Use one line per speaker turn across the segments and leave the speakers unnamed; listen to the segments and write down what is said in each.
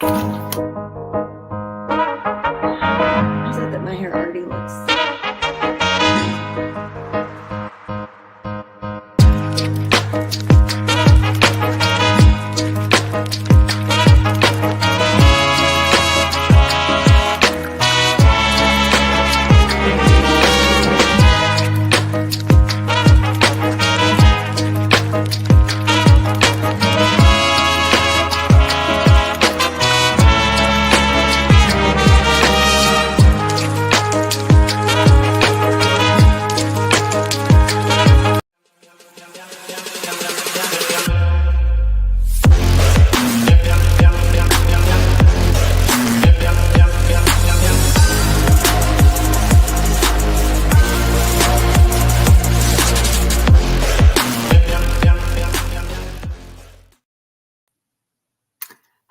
Is it that my hair already looks...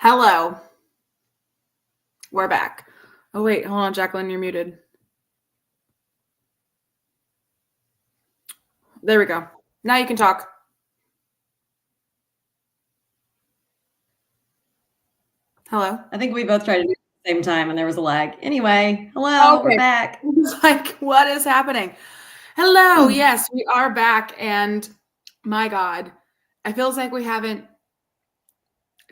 Hello. We're back. Oh, wait. Hold on, Jacqueline. You're muted. There we go. Now you can talk. Hello.
I think we both tried to do it at the same time and there was a lag. Anyway, hello.
Okay.
We're back.
Like, what is happening? Hello. Yes, we are back. And my God, it feels like we haven't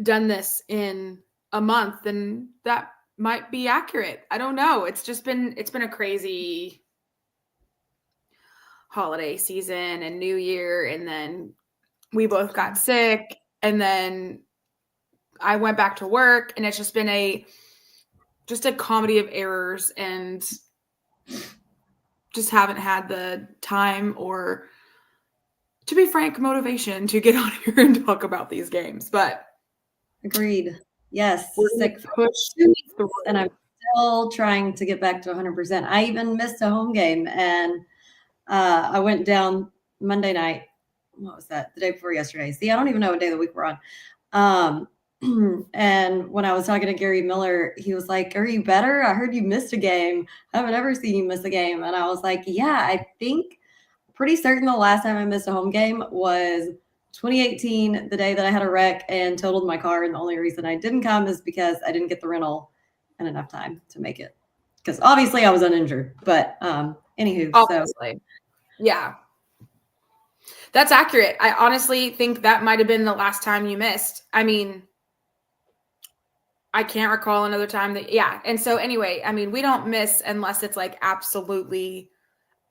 done this in a month, and that might be accurate. I don't know. It's been a crazy holiday season and New Year, and then we both got sick, and then I went back to work, and it's just been a comedy of errors, and just haven't had the time or, to be frank, motivation to get on here and talk about these games. But
agreed. Yes.
We're
Sick
push through.
And I'm still trying to get back to 100%. I even missed a home game, and I went down Monday night. What was that? The day before yesterday. See, I don't even know what day of the week we're on. And when I was talking to Gary Miller, he was like, "Are you better? I heard you missed a game. I haven't ever seen you miss a game." And I was like, "Yeah, I think pretty certain the last time I missed a home game was 2018, the day that I had a wreck and totaled my car. And the only reason I didn't come is because I didn't get the rental in enough time to make it. Because obviously I was uninjured. But anywho,
obviously. So yeah. That's accurate. I honestly think that might have been the last time you missed. I mean, I can't recall another time that, yeah. And so anyway, I mean, we don't miss unless it's like absolutely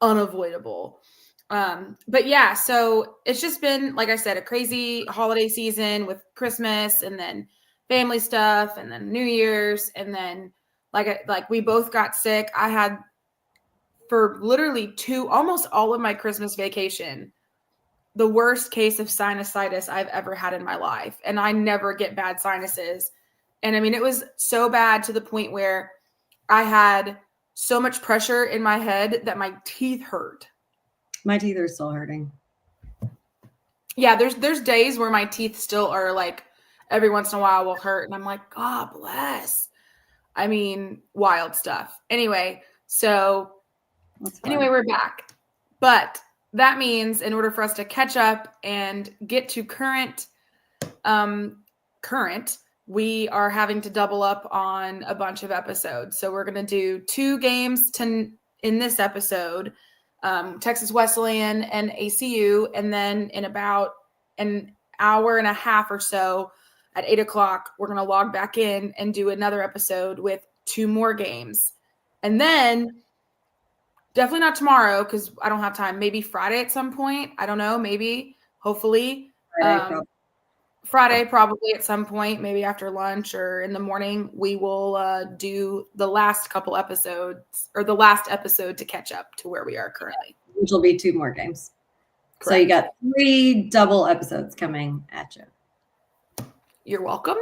unavoidable. But yeah, so it's just been, like I said, a crazy holiday season with Christmas and then family stuff and then New Year's. And then like we both got sick. I had, for literally almost all of my Christmas vacation, the worst case of sinusitis I've ever had in my life. And I never get bad sinuses. And I mean, it was so bad to the point where I had so much pressure in my head that my teeth hurt.
My teeth are still hurting.
Yeah, there's days where my teeth still are like, every once in a while will hurt. And I'm like, God bless. I mean, wild stuff. Anyway, so anyway, we're back. But that means in order for us to catch up and get to current, we are having to double up on a bunch of episodes. So we're going to do 2 games in this episode, Texas Wesleyan and ACU. And then in about an hour and a half or so at 8:00, we're going to log back in and do another episode with 2 more games. And then definitely not tomorrow, because I don't have time. Maybe Friday at some point. I don't know. Maybe, hopefully. Friday probably at some point, maybe after lunch or in the morning, we will do the last couple episodes, or the last episode, to catch up to where we are currently.
Which will be 2 more games. Correct. So you got 3 double episodes coming at you.
You're welcome.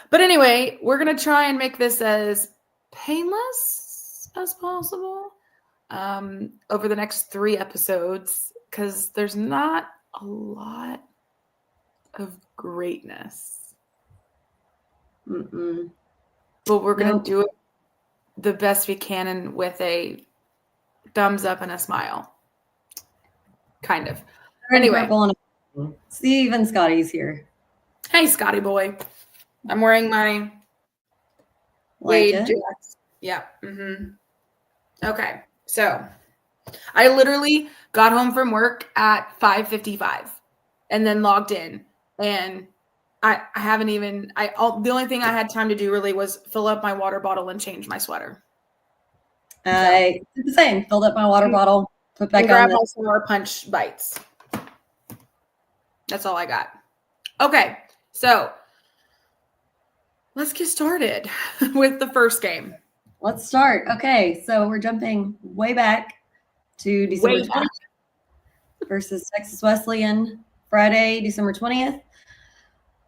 But anyway, we're going to try and make this as painless as possible over the next 3 episodes, because there's not a lot of greatness. But we're going to do it the best we can, and with a thumbs up and a smile. Kind of. Anyway.
Steve and Scotty's here.
Hey, Scotty boy. I'm wearing my
Like
Wade
it.
dress. Yeah. Okay. So I literally got home from work at 5:55 and then logged in. And I haven't even the only thing I had time to do really was fill up my water bottle and change my sweater.
I did the same. Filled up my water bottle, put back
And
on
grab
the
my Sour Punch bites. That's all I got. Okay. So let's get started with the first game.
Let's start. Okay, so we're jumping way back to December 20th versus Texas Wesleyan, Friday, December 20th.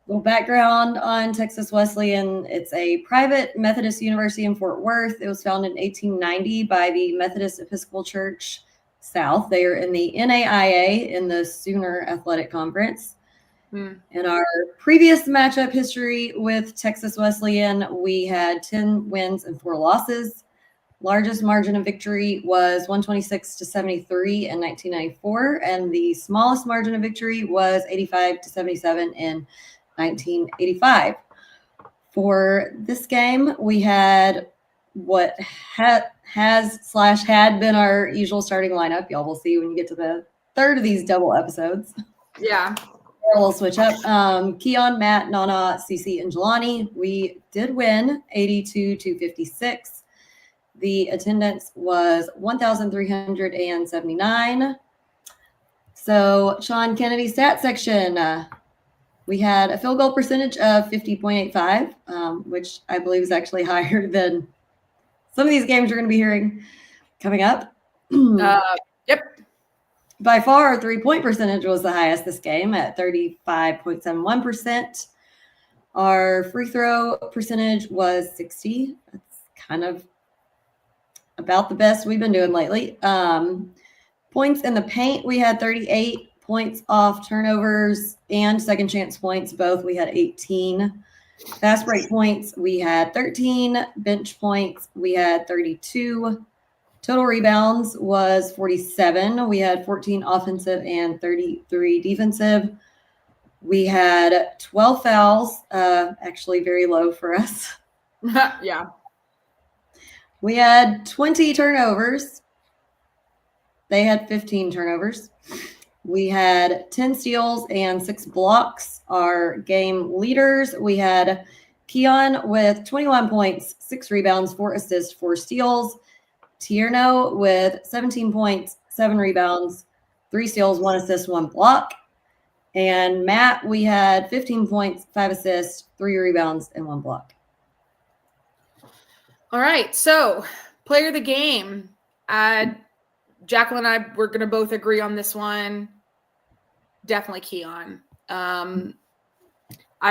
Little background on Texas Wesleyan. It's a private Methodist university in Fort Worth. It was founded in 1890 by the Methodist Episcopal Church South. They are in the NAIA, in the Sooner Athletic Conference. In our previous matchup history with Texas Wesleyan, we had 10 wins and 4 losses. Largest margin of victory was 126-73 in 1994, and the smallest margin of victory was 85-77 in 1985. For this game, we had what had been our usual starting lineup. Y'all will see when you get to the third of these double episodes.
Yeah.
We'll switch up. Keon, Matt, Nana, Cece, and Jelani. We did win 82-56. The attendance was 1,379. So, Sean Kennedy stat section. We had a field goal percentage of 50.85, which I believe is actually higher than some of these games you're going to be hearing coming up.
Yep.
By far, our three-point percentage was the highest this game at 35.71%. Our free throw percentage was 60. That's kind of about the best we've been doing lately. Points in the paint, we had 38. Points off turnovers and second chance points, both we had 18. Fast break points, we had 13. Bench points, we had 32. Total rebounds was 47. We had 14 offensive and 33 defensive. We had 12 fouls, actually very low for us.
Yeah.
We had 20 turnovers. They had 15 turnovers. We had 10 steals and 6 blocks. Our game leaders, we had Keon with 21 points, 6 rebounds, 4 assists, 4 steals. Tierno with 17 points, 7 rebounds, 3 steals, 1 assist, 1 block. And Matt, we had 15 points, 5 assists, 3 rebounds, and 1 block.
All right. So, player of the game. Jacqueline and I, we're going to both agree on this one. Definitely Keon. I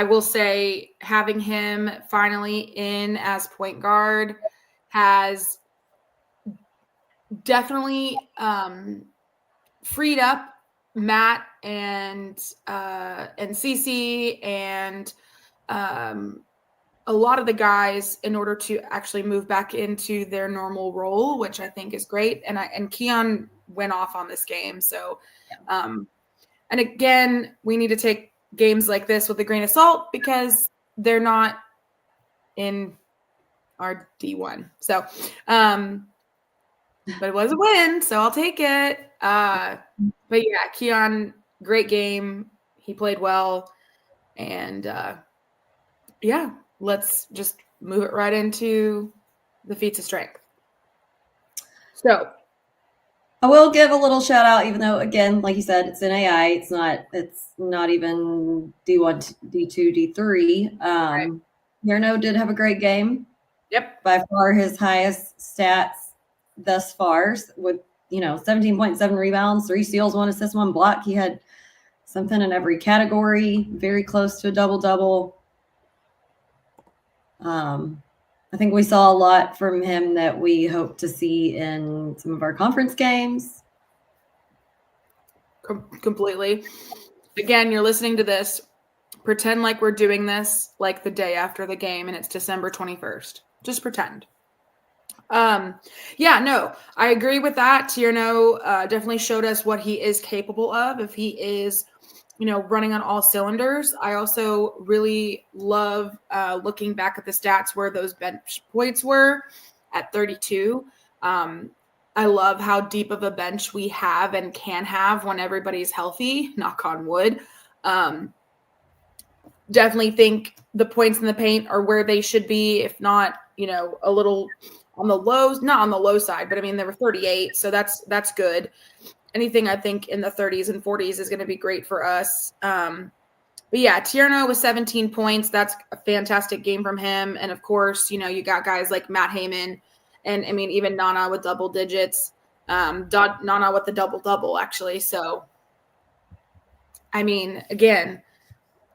will say having him finally in as point guard has definitely freed up Matt and Cece and a lot of the guys in order to actually move back into their normal role, which I think is great. And Keon went off on this game. So, and again, we need to take games like this with a grain of salt because they're not in our D1. So, but it was a win, so I'll take it. But yeah, Keon, great game. He played well. And yeah, let's just move it right into the feats of strength. So
I will give a little shout out, even though, again, like you said, it's NAI. It's not even D1, D2, D3.
right.
Yerno did have a great game.
Yep.
By far his highest stats thus far with, 17.7 rebounds, 3 steals, 1 assist, 1 block. He had something in every category, very close to a double-double. I think we saw a lot from him that we hope to see in some of our conference games.
Completely. Again, you're listening to this. Pretend like we're doing this like the day after the game and it's December 21st. Just pretend. Yeah, no, I agree with that. Tierno definitely showed us what he is capable of. If he is running on all cylinders. I also really love looking back at the stats where those bench points were at 32. I love how deep of a bench we have and can have when everybody's healthy, knock on wood. Definitely think the points in the paint are where they should be, if not, a little on the lows, not on the low side, but I mean, they were 38. So that's good. Anything I think in the 30s and 40s is going to be great for us. But yeah, Tierno with 17 points. That's a fantastic game from him. And of course, you got guys like Matt Heyman and I mean, even Nana with double digits, Nana with the double actually. So, I mean, again,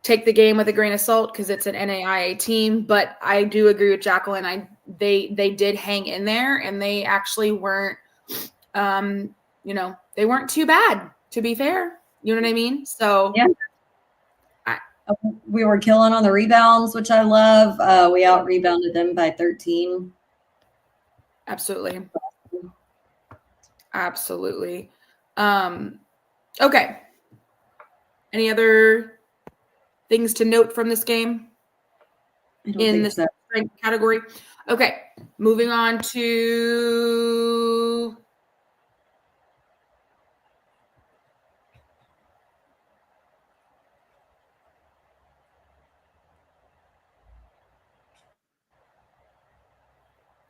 take the game with a grain of salt because it's an NAIA team, but I do agree with Jacqueline. They did hang in there and they actually weren't, they weren't too bad, to be fair. You know what I mean? So
yeah. We were killing on the rebounds, which I love. We out rebounded them by 13.
Absolutely. Okay. Any other things to note from this game in the strength category? Okay. Moving on to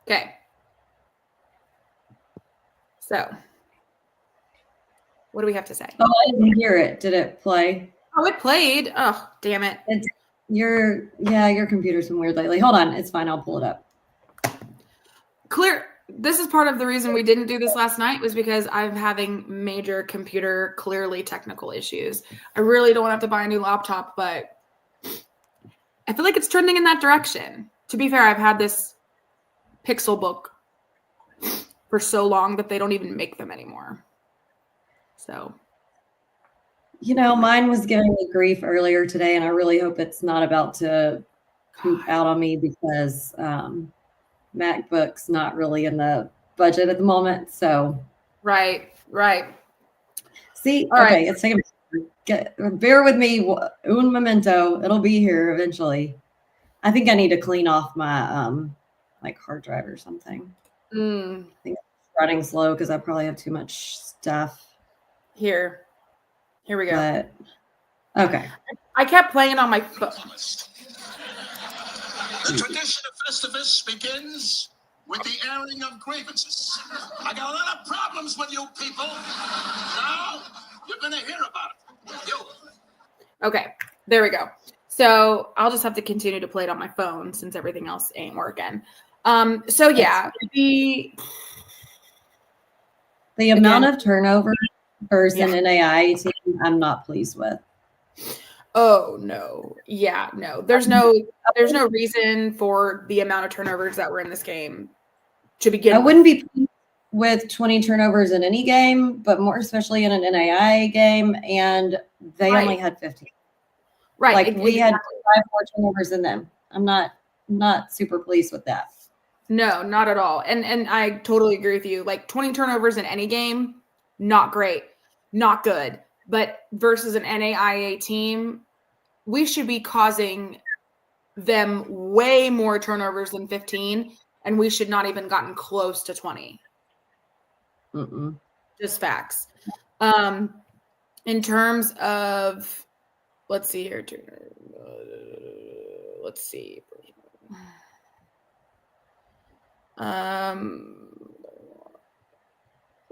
okay. So, what do we have to say?
Oh, I didn't hear it. Did it play?
Oh, it played. Oh, damn it.
Your computer's been weird lately. Hold on. It's fine. I'll pull it up.
This is part of the reason we didn't do this last night was because I'm having major computer, clearly technical issues. I really don't want to have to buy a new laptop, but I feel like it's trending in that direction. To be fair, I've had this Pixel book for so long that they don't even make them anymore. So,
mine was giving me grief earlier today, and I really hope it's not about to poop out on me because MacBook's not really in the budget at the moment. So,
right.
See,
all
okay,
right.
it's taking. Bear with me, un momento. It'll be here eventually. I think I need to clean off my like hard drive or something. I think it's running slow because I probably have too much stuff.
Here we go.
But okay.
I kept playing it on my phone.
The tradition of Festivus begins with the airing of grievances. I got a lot of problems with you people. Now you're going to hear about it. You.
Okay, there we go. So I'll just have to continue to play it on my phone since everything else ain't working. So yeah, the
amount of turnover versus an NAIA team, I'm not pleased with.
Oh no. Yeah, no. There's no reason for the amount of turnovers that were in this game to begin with.
I wouldn't be pleased with 20 turnovers in any game, but more especially in an NAIA game, and they only had 15.
Right.
Like we had 5 more turnovers than them. I'm not super pleased with that.
No, not at all. And I totally agree with you. Like 20 turnovers in any game, not great, not good. But versus an NAIA team, we should be causing them way more turnovers than 15, and we should not even gotten close to 20. Just facts. In terms of, let's see here. Let's see.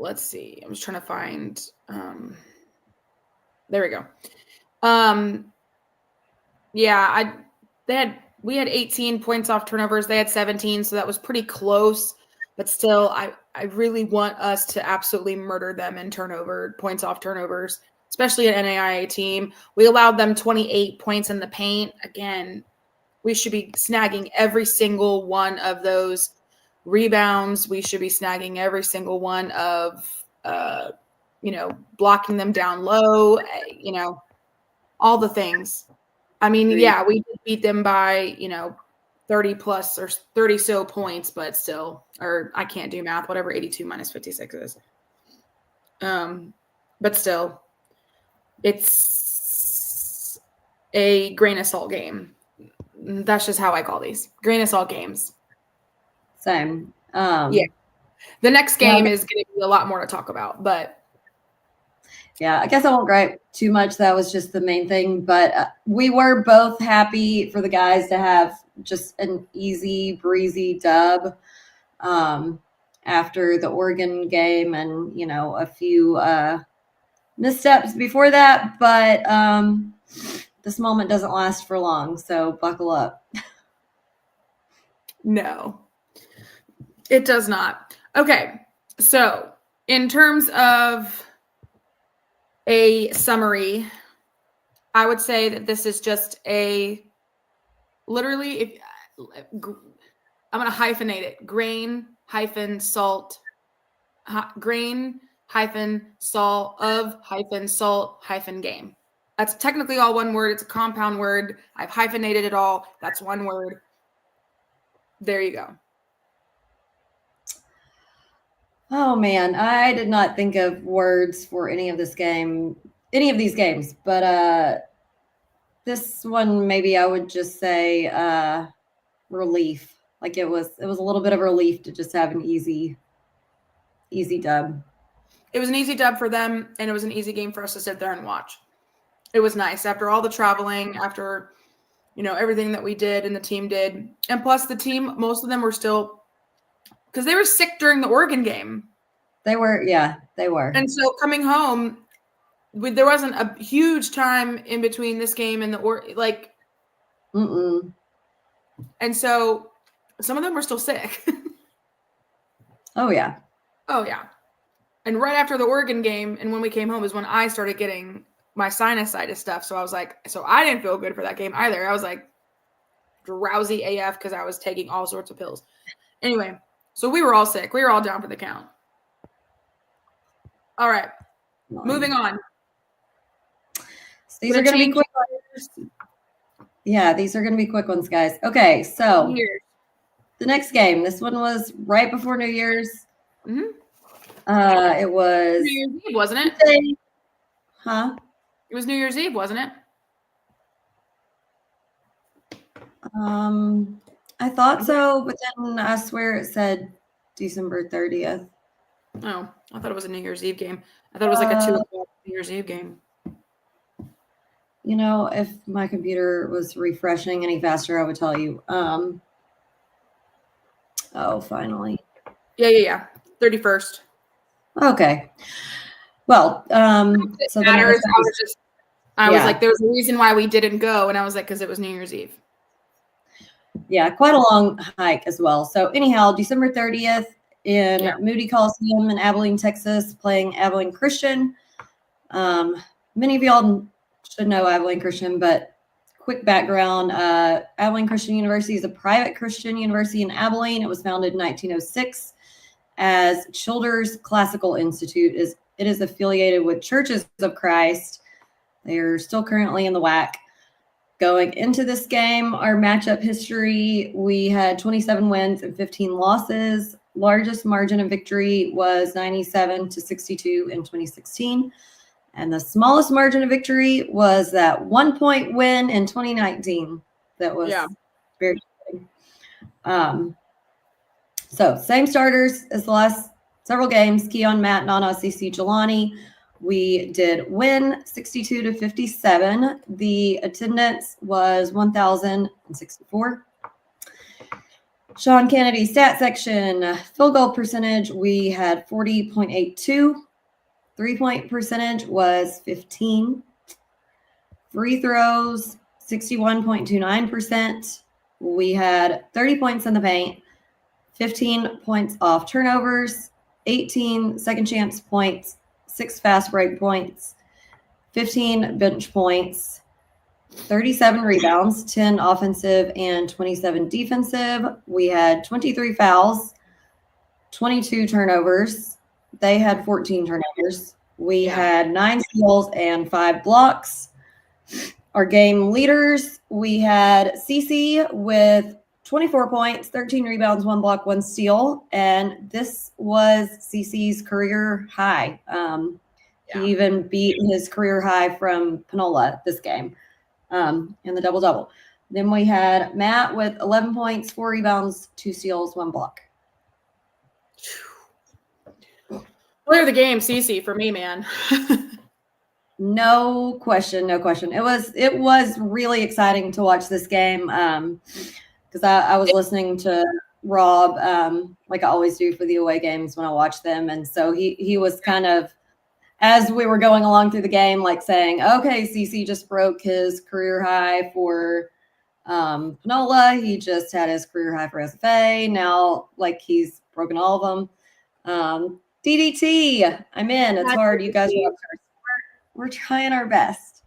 Let's see. I'm just trying to find. There we go. Yeah, we had 18 points off turnovers. They had 17, so that was pretty close. But still, I really want us to absolutely murder them in points off turnovers, especially an NAIA team. We allowed them 28 points in the paint. Again, we should be snagging every single one of those rebounds. We should be snagging every single one of, blocking them down low, all the things. I mean, yeah, we did beat them by, 30 plus or 30 so points, but still, or I can't do math, whatever 82 minus 56 is. But still, it's a grain of salt game. That's just how I call these, grain of salt games.
Same.
Yeah. The next game is going to be a lot more to talk about, but
yeah, I guess I won't gripe too much. That was just the main thing. But we were both happy for the guys to have just an easy, breezy dub after the Oregon game and, a few missteps before that. But this moment doesn't last for long, so buckle up.
No, it does not. Okay, so in terms of a summary, I would say that this is just literally, I'm going to hyphenate it, grain salt game. That's technically all one word. It's a compound word. I've hyphenated it all. That's one word. There you go.
Oh man, I did not think of words for any of these games, but this one maybe I would just say relief. Like it was a little bit of relief to just have an easy dub.
It was an easy dub for them, and it was an easy game for us to sit there and watch. It was nice after all the traveling, after everything that we did and the team did. And plus the team, most of them were still, because they were sick during the Oregon game.
They were.
And so coming home, there wasn't a huge time in between this game and and so some of them were still sick.
Oh yeah.
And right after the Oregon game and when we came home is when I started getting my sinusitis stuff. So I was like, I didn't feel good for that game either. I was like drowsy AF because I was taking all sorts of pills. Anyway, so we were all sick. We were all down for the count. All right. Moving on.
So these are going to be quick ones. Yeah, these are going to be quick ones, guys. Okay, so the next game. This one was right before New Year's.
Mm-hmm.
It was
New Year's Eve, wasn't it?
Huh?
It was New Year's Eve, wasn't it?
I thought so, but then I swear it said December 30th.
Oh, I thought it was a New Year's Eve game. I thought it was like a 2 o'clock New Year's Eve game.
If my computer was refreshing any faster, I would tell you. Oh, finally.
Yeah. 31st.
Okay. Well,
so matters. I was like, there's a reason why we didn't go, and I was like, because it was New Year's Eve.
Yeah, quite a long hike as well. So anyhow, December 30th in Moody Coliseum in Abilene, Texas, playing Abilene Christian. Many of y'all should know Abilene Christian, but quick background, Abilene Christian University is a private Christian university in Abilene. It was founded in 1906 as Childers Classical Institute. It is affiliated with Churches of Christ. They are still currently in the WAC. Going into this game, our matchup history, we had 27 wins and 15 losses. Largest margin of victory was 97-62 in 2016. And the smallest margin of victory was that 1-point win in 2019. That was very exciting. So same starters as the last several games. Keon, Matt, Nana, CC, Jelani. We did win 62-57. The attendance was 1,064. Sean Kennedy stat section, field goal percentage, we had 40.82. 3-point percentage was 15. Free throws, 61.29%. We had 30 points in the paint, 15 points off turnovers, 18 second chance points, 6 fast break points, 15 bench points, 37 rebounds, 10 offensive and 27 defensive. We had 23 fouls, 22 turnovers. They had 14 turnovers. We had 9 steals and 5 blocks. Our game leaders, we had CC with 24 points, 13 rebounds, 1 block, 1 steal. And this was CC's career high. He even beat his career high from Panola this game. in the double-double. Then we had Matt with 11 points, 4 rebounds, 2 steals, 1 block.
Player of the game, Cece, for me, man.
No question, no question. It was really exciting to watch this game because I was listening to Rob like I always do for the away games when I watch them, and so he was kind of, as we were going along through the game, like saying, okay, CC just broke his career high for Panola. He just had his career high for SFA. Now, like, he's broken all of them. DDT, I'm in. It's hard. You guys are we're trying our best,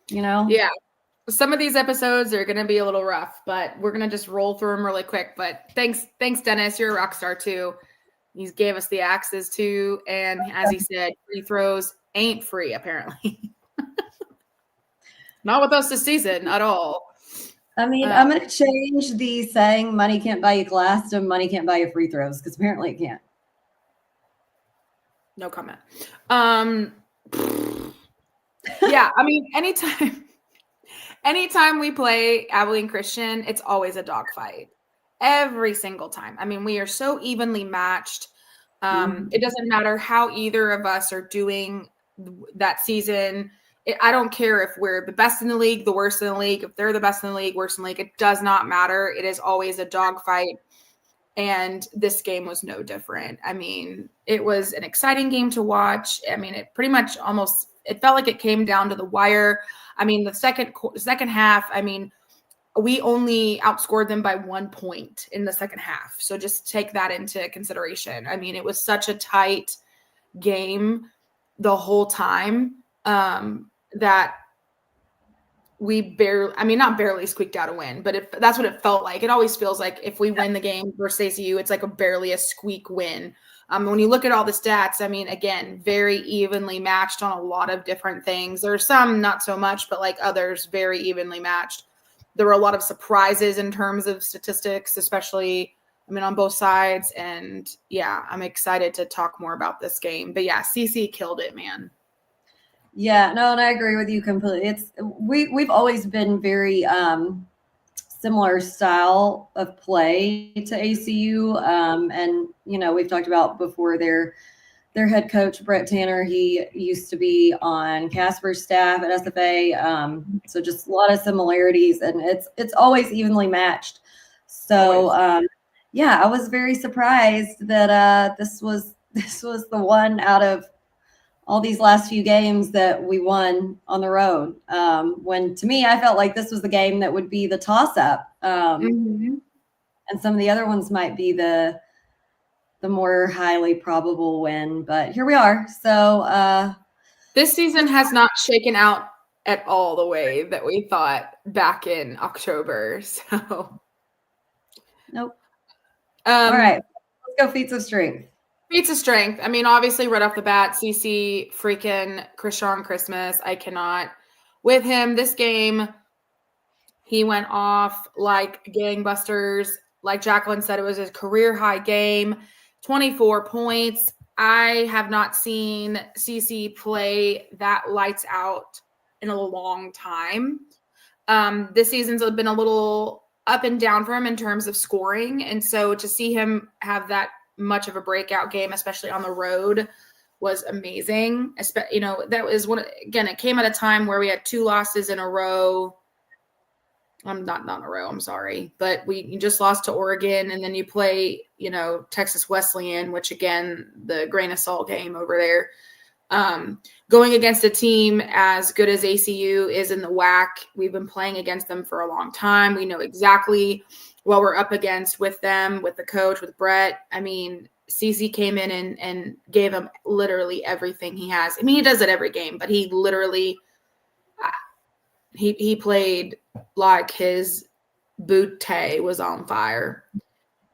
you know?
Yeah. Some of these episodes are going to be a little rough, but we're going to just roll through them really quick. But thanks, Dennis. You're a rock star too. He gave us the axes too. And as he said, free throws ain't free, apparently. Not with us this season at all.
I mean, I'm going to change the saying money can't buy you glass to money can't buy you free throws, because apparently it can't.
No comment. Yeah, I mean, anytime we play Abilene Christian, it's always a dogfight. Every single time. I mean, we are so evenly matched. It doesn't matter how either of us are doing that season. I don't care if we're the best in the league, the worst in the league, if they're the best in the league, worst in the league. It does not matter. It is always a dogfight. And this game was no different. I mean, it was an exciting game to watch. I mean, it pretty much it felt like it came down to the wire. I mean, the second half, I mean, we only outscored them by 1 point in the second half. So just take that into consideration. I mean, it was such a tight game the whole time that we not barely squeaked out a win, but that's what it felt like. It always feels like if we win the game versus ACU, it's like barely a squeak win. When you look at all the stats, I mean, again, very evenly matched on a lot of different things. There are some not so much, but like others, very evenly matched. There were a lot of surprises in terms of statistics, especially, I mean, on both sides. And yeah, I'm excited to talk more about this game. But yeah, CC killed it, man.
Yeah, no, and I agree with you completely. We've always been very similar style of play to ACU, and you know, we've talked about before their head coach Brett Tanner. He used to be on Casper's staff at SFA, so just a lot of similarities, and it's always evenly matched. So yeah, I was very surprised that this was the one out of all these last few games that we won on the road. When to me, I felt like this was the game that would be the toss-up. And some of the other ones might be the more highly probable win, but here we are. So
this season has not shaken out at all the way that we thought back in October. So
nope. All right, let's go feats of strength.
Feats of strength. I mean, obviously, right off the bat, CC freaking Christian Christmas. I cannot with him. This game, he went off like gangbusters. Like Jacqueline said, it was a career high game, 24 points. I have not seen CC play that lights out in a long time. This season's been a little up and down for him in terms of scoring. And so to see him have that much of a breakout game, especially on the road, was amazing. You know, that was again, it came at a time where we had 2 losses in a row. Not in a row, I'm sorry. But you just lost to Oregon, and then you play, you know, Texas Wesleyan, which again, the grain of salt game over there. Going against a team as good as ACU is in the WAC. We've been playing against them for a long time. We know exactly what we're up against with them, with the coach, with Brett. I mean, CC came in and gave him literally everything he has. I mean, he does it every game, but he literally he played like his bootay was on fire.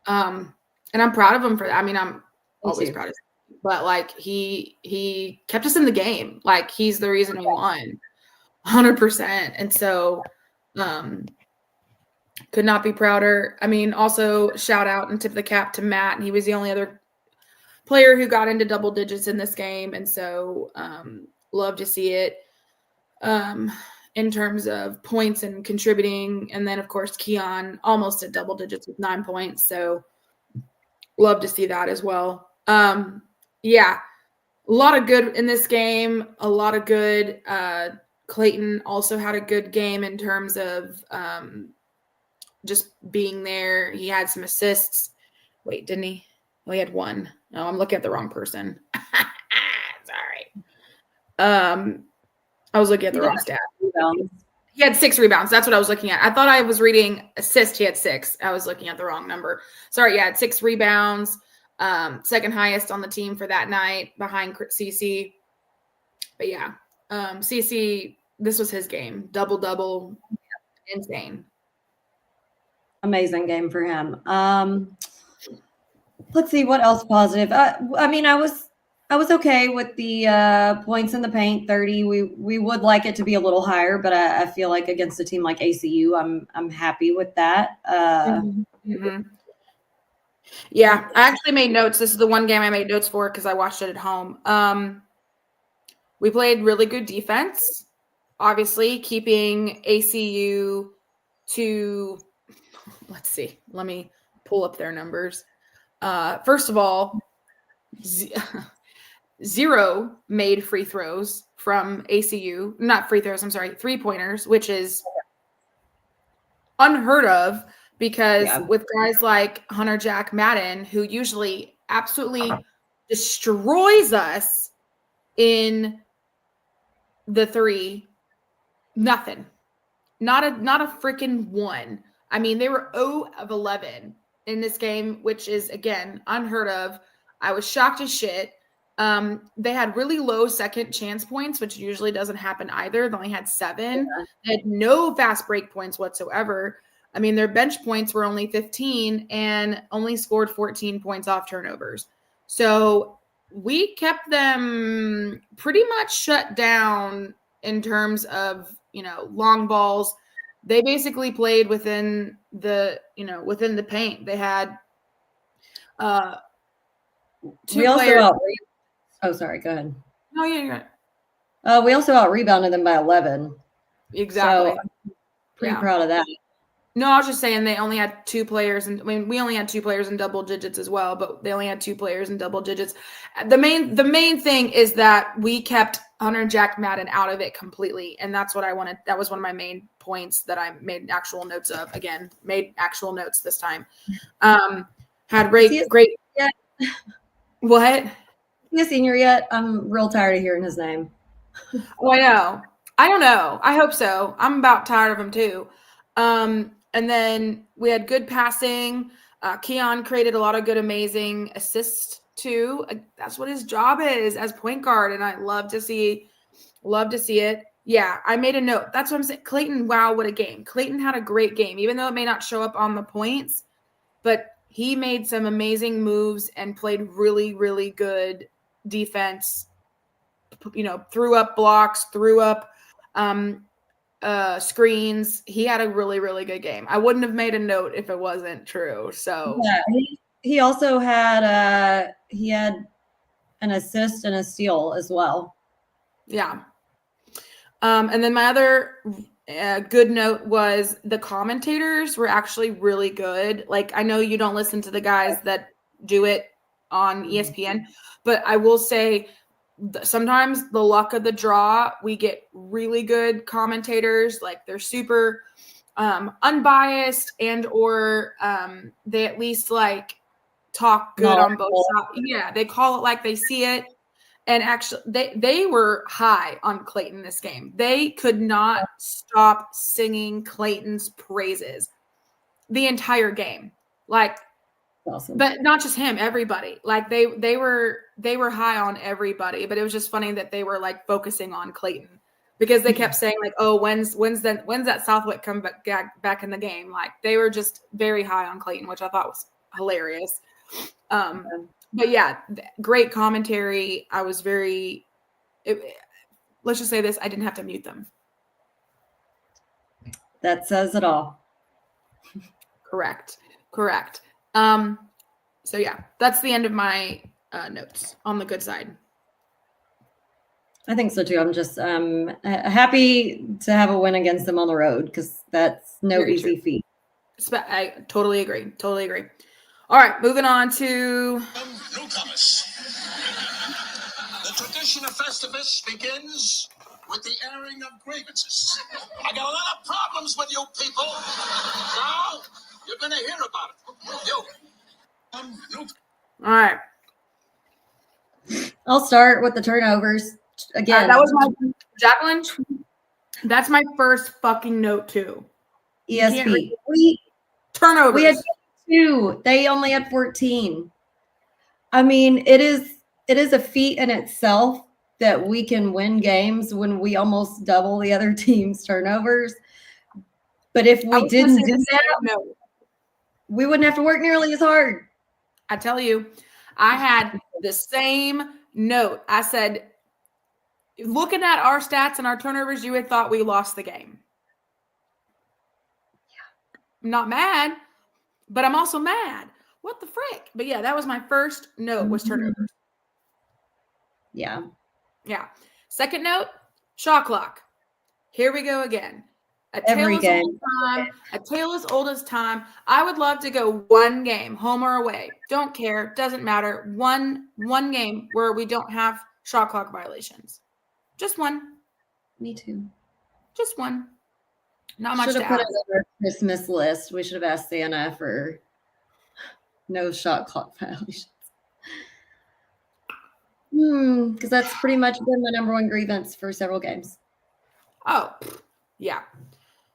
And I'm proud of him for that. I mean, I'm always proud of him. But like he kept us in the game. Like he's the reason we won 100%. And so could not be prouder. I mean, also shout out and tip the cap to Matt. He was the only other player who got into double digits in this game. And so love to see it. in terms of points and contributing. And then, of course, Keon almost at double digits with 9 points. So love to see that as well. Yeah, a lot of good in this game, a lot of good. Clayton also had a good game in terms of just being there. He had some assists. Wait, didn't he? Well, he had one. No, I'm looking at the wrong person. Sorry. I was looking at the wrong stat. He had 6 rebounds. That's what I was looking at. I thought I was reading assist. He had 6. I was looking at the wrong number. Sorry. Yeah, had 6 rebounds. Second highest on the team for that night behind CC. But yeah, CC, this was his game. Double, insane.
Amazing game for him. Let's see what else positive. I mean, I was okay with the points in the paint, 30. We would like it to be a little higher, but I feel like against a team like ACU, I'm happy with that.
Yeah, I actually made notes. This is the one game I made notes for because I watched it at home. We played really good defense, obviously keeping ACU to, let's see, let me pull up their numbers. First of all, 0 made free throws from ACU, not free throws, I'm sorry, 3-pointers, which is unheard of because with guys like Hunter Jack Madden, who usually absolutely destroys us in the 3, nothing. Not a freaking 1. I mean, they were 0 of 11 in this game, which is, again, unheard of. I was shocked as shit. They had really low second chance points, which usually doesn't happen either. They only had 7. They had no fast break points whatsoever. I mean, their bench points were only 15 and only scored 14 points off turnovers. So we kept them pretty much shut down in terms of, long balls. They basically played within the paint. They had 2 players.
Oh, sorry. Go ahead.
No, yeah, you're right.
We also out-rebounded them by 11.
Exactly.
So I'm pretty proud of that.
No, I was just saying they only had 2 players, and I mean we only had 2 players in double digits as well, but they only had 2 players in double digits. The main thing is that we kept Hunter Jack Madden out of it completely, and that's what I wanted. That was one of my main points that I made actual notes of. Again, made actual notes this time. Had great.
Yeah.
What?
Is he a senior yet? I'm real tired of hearing his name.
Oh, I know. I don't know. I hope so. I'm about tired of him too. And then we had good passing. Keon created a lot of good, amazing assists too. That's what his job is as point guard, and I love to see it. Yeah, I made a note. That's what I'm saying. Clayton, wow, what a game. Clayton had a great game, even though it may not show up on the points, but he made some amazing moves and played really, really good defense. Threw up blocks, threw up screens. He had a really, really good game. I wouldn't have made a note if it wasn't true. So
yeah, he also had he had an assist and a steal as well.
Yeah. And then my other good note was the commentators were actually really good. Like, I know you don't listen to the guys that do it on ESPN, but I will say sometimes the luck of the draw, we get really good commentators. Like, they're super unbiased, and or they at least like talk good on both sides. Yeah, they call it like they see it. And actually, they were high on Clayton this game. They could not stop singing Clayton's praises the entire game. Like,
awesome.
But not just him, everybody. Like they were high on everybody. But it was just funny that they were like focusing on Clayton because they kept saying like, "Oh, when's that Southwick come back in the game?" Like they were just very high on Clayton, which I thought was hilarious. But yeah, great commentary. I was let's just say this, I didn't have to mute them.
That says it all.
Correct. So yeah, that's the end of my notes on the good side.
I think so too. I'm just happy to have a win against them on the road because that's no
Very
easy
true.
feat.
I totally agree. Totally agree. All right, moving on to
Newcomers. The tradition of Festivus begins with the airing of grievances. I got a lot of problems with you people. Now, you're going to hear about it. You.
all right.
I'll start with the turnovers again.
That was my Jacqueline. That's my first fucking note too. You can't
ESP.
read turnovers.
We had 2. They only had 14. I mean, it is a feat in itself that we can win games when we almost double the other team's turnovers. But if we didn't do that, we wouldn't have to work nearly as hard.
I tell you, I had the same note. I said, looking at our stats and our turnovers, you had thought we lost the game. I'm not mad, but I'm also mad. What the frick? But yeah, that was my first note was turnovers.
Yeah.
Yeah. Second note, shot clock. Here we go again.
Every game.
A tale as old as time. I would love to go one game, home or away. Don't care. Doesn't matter. One game where we don't have shot clock violations. Just one.
Me too.
Just one. Not much to
Should have put
ask.
it on our Christmas list. We should have asked Santa for no shot clock violations. Because that's pretty much been my number one grievance for several games.
Oh, yeah.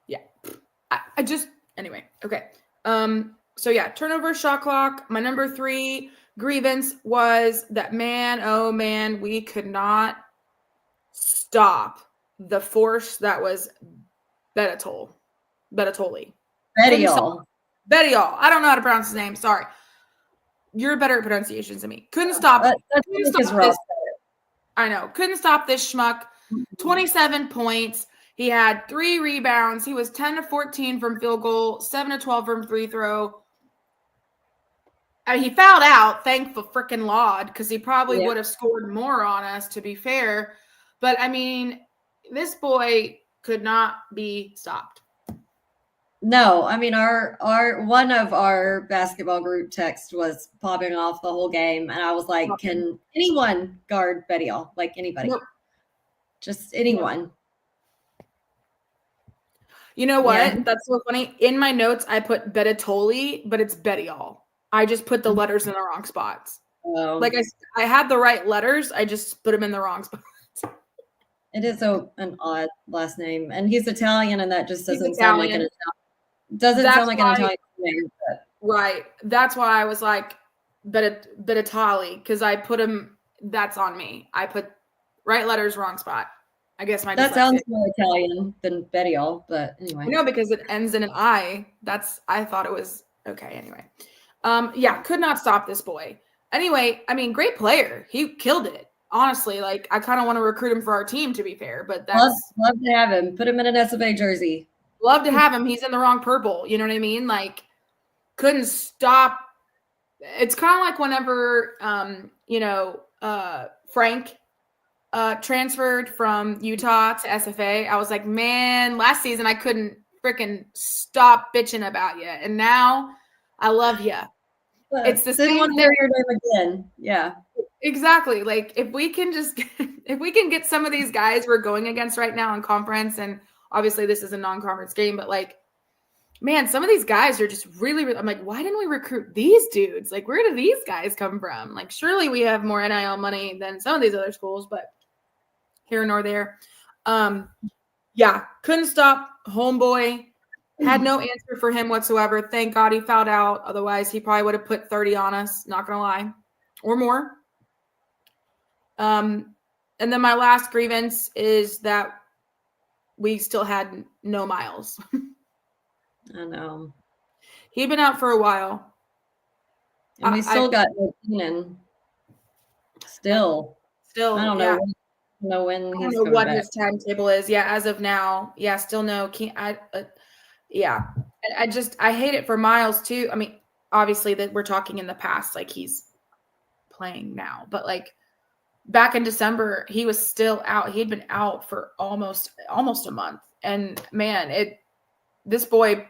Yeah. I just, anyway, okay. So yeah, turnover, shot clock. My number 3 grievance was that, man, oh man, we could not stop the force that was Bettatoli.
Betty.
I don't know how to pronounce his name. Sorry. You're better at pronunciations than me. Couldn't stop this. I know. Couldn't stop this schmuck. 27 points. He had 3 rebounds. He was 10 to 14 from field goal, 7 to 12 from free throw. I mean, he fouled out, thankful freaking Laud, because he probably would have scored more on us, to be fair. But, I mean, this boy could not be stopped.
No, I mean our one of our basketball group text was popping off the whole game, and I was like, "Can anyone guard Betty All? Like anybody?
Nope.
Just anyone."
You know what? Yeah. That's so funny. In my notes, I put Bettatoli, but it's Betty All. I just put the letters in the wrong spots.
Oh.
Like I had the right letters, I just put them in the wrong spots.
It is an odd last name, and he's Italian, and that just doesn't sound like an Italian. Doesn't sound like an Italian name. But.
Right. That's why I was like Bettatoli, because I put him. That's on me. I put right letters, wrong spot. I guess my
that sounds more Italian than Betty All, but anyway.
No, because it ends in an I. I thought it was okay. Anyway, yeah, could not stop this boy. Anyway, I mean, great player. He killed it. Honestly, like I kind of want to recruit him for our team, to be fair. But that's
love to have him. Put him in an SFA jersey.
Love to have him. He's in the wrong purple. You know what I mean? Like, couldn't stop. It's kind of like whenever, Frank transferred from Utah to SFA. I was like, man, last season I couldn't freaking stop bitching about you, and now I love you. It's the same
one your name again. Yeah,
exactly. Like if we can get some of these guys we're going against right now in conference, and obviously this is a non-conference game, but like, man, some of these guys are just really, I'm like, why didn't we recruit these dudes? Like, where do these guys come from? Like, surely we have more NIL money than some of these other schools, but here nor there. Yeah, couldn't stop homeboy. Had no answer for him whatsoever. Thank God he fouled out. Otherwise, he probably would have put 30 on us, not going to lie, or more. And then my last grievance is that we still had no Miles.
I know.
He'd been out for a while.
And we still got no Keenan. Still.
I
don't know. When
I don't know what his timetable is. Yeah, as of now. Yeah, still no. Yeah. I hate it for Miles too. I mean, obviously that we're talking in the past, like he's playing now, but like back in December, he was still out. He had been out for almost a month. And man, this boy,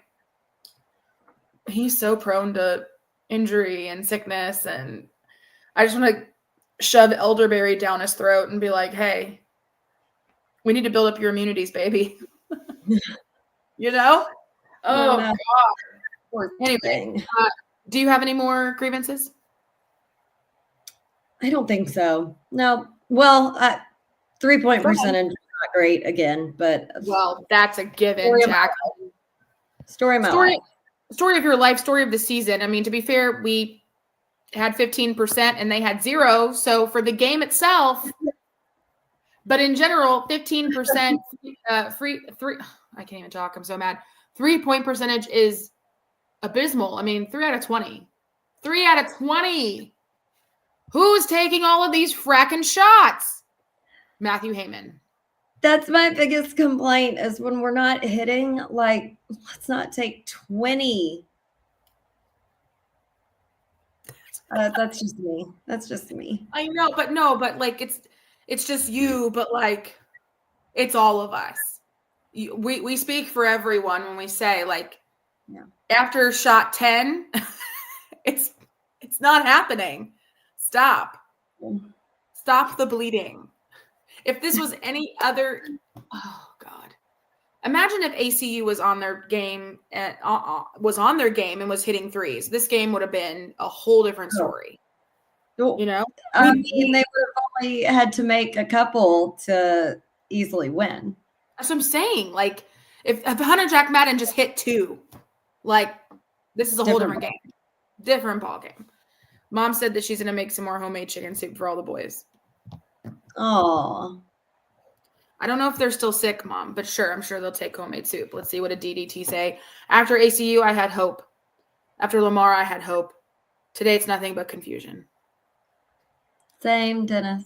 he's so prone to injury and sickness. And I just want to shove elderberry down his throat and be like, hey, we need to build up your immunities, baby. You know? Oh,
no.
God. Anyway, do you have any more grievances?
I don't think so. No. Well, 3-point percentage is not great again, but
well, that's a given, Jack.
Story of my life.
Story of your life, story of the season. I mean, to be fair, we had 15% and they had 0. So for the game itself, but in general, 15% free. I can't even talk. I'm so mad. 3-point percentage is abysmal. I mean, 3 out of 20. 3 out of 20. Who's taking all of these fracking shots? Matthew Heyman.
That's my biggest complaint is when we're not hitting, like, let's not take 20. That's just me. That's just me.
I know, but like it's just you, but like it's all of us. We speak for everyone when we say like after shot 10, it's not happening. Stop the bleeding. If this was any other, oh God, imagine if ACU was on their game and and was hitting threes. This game would have been a whole different story. You know,
I mean, they would have only had to make a couple to easily win.
That's what I'm saying. Like, if Hunter Jack Madden just hit 2, like, this is a whole different game. Different ball game. Mom said that she's going to make some more homemade chicken soup for all the boys.
Oh.
I don't know if they're still sick, Mom, but sure, I'm sure they'll take homemade soup. Let's see what a DDT say. After ACU, I had hope. After Lamar, I had hope. Today, it's nothing but confusion.
Same, Dennis.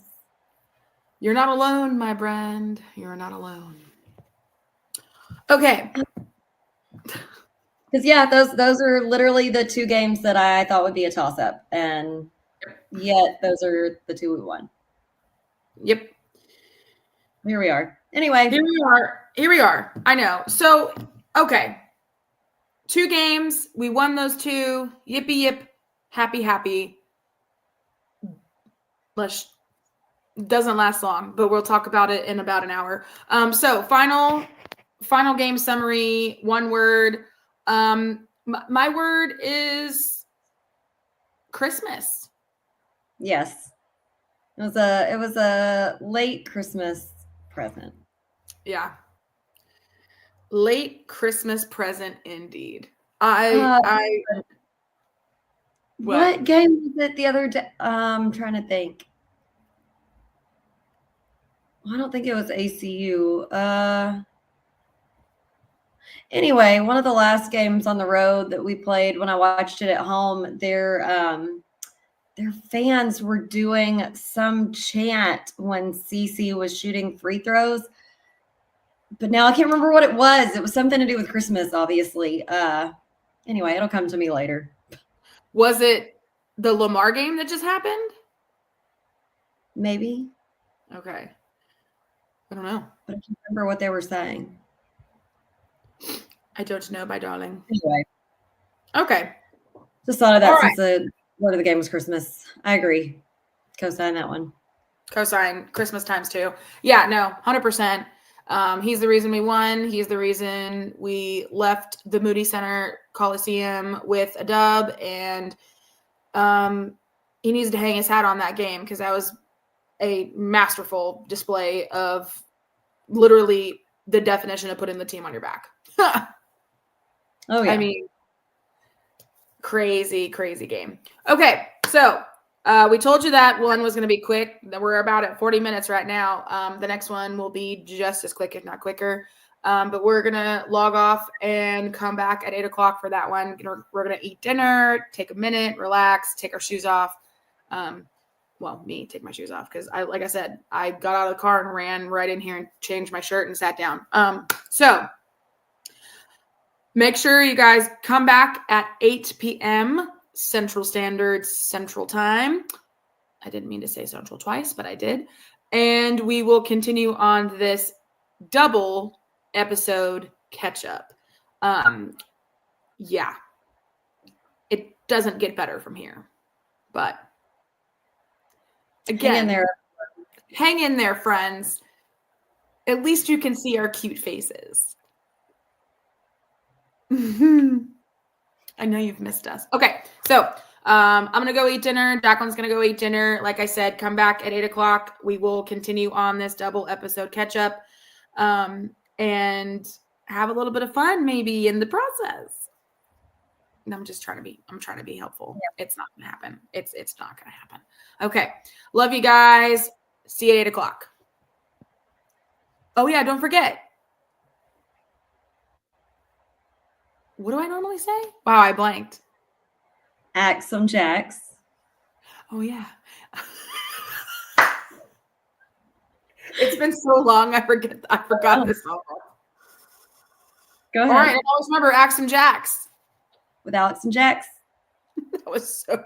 You're not alone, my friend. You're not alone. Okay.
Because those are literally the 2 games that I thought would be a toss-up, and yet those are the 2 we won.
Yep.
Here we are. Anyway.
Here we are. I know. So, okay. 2 games. We won those 2. Yippee yip. Happy, happy. Doesn't last long, but we'll talk about it in about an hour. So final game summary, 1 word. My word is Christmas.
Yes. It was a late Christmas present.
Yeah. Late Christmas present indeed.
What game was it the other day? I'm trying to think. I don't think it was ACU. Anyway, one of the last games on the road that we played when I watched it at home, their fans were doing some chant when CC was shooting free throws. But now I can't remember what it was. It was something to do with Christmas, obviously. Anyway, it'll come to me later.
Was it the Lamar game that just happened?
Maybe.
Okay. I don't know.
But I can't remember what they were saying.
I don't know, my darling.
Anyway.
Okay.
Just thought of that since the word of the game was Christmas. I agree. Co-sign that one.
Co-sign Christmas times 2. Yeah, no, 100%. He's the reason we won. He's the reason we left the Moody Center Coliseum with a dub, and he needs to hang his hat on that game because that was a masterful display of literally the definition of putting the team on your back.
Oh, yeah.
I mean, crazy, crazy game. Okay, so we told you that one was going to be quick. We're about at 40 minutes right now. The next one will be just as quick, if not quicker. But we're going to log off and come back at 8 o'clock for that one. We're going to eat dinner, take a minute, relax, take our shoes off. Well, me take my shoes off because like I said, I got out of the car and ran right in here and changed my shirt and sat down. So make sure you guys come back at 8 p.m. Central Standard Central Time. I didn't mean to say Central twice, but I did. And we will continue on this double episode catch up. Yeah. It doesn't get better from here. But again, hang in there, friends. At least you can see our cute faces. I know you've missed us. Okay, so I'm going to go eat dinner. Jacqueline's going to go eat dinner. Like I said, come back at 8 o'clock. We will continue on this double episode catch up and have a little bit of fun maybe in the process. And I'm trying to be helpful. Yeah. It's not going to happen. It's not going to happen. Okay. Love you guys. See you at 8 o'clock. Oh yeah, don't forget. What do I normally say? Wow, I blanked.
Axe some jacks.
Oh yeah. It's been so long. I forgot this song.
Go ahead.
All right, and always remember Axe some Jacks.
With Alex and Jax.
That was so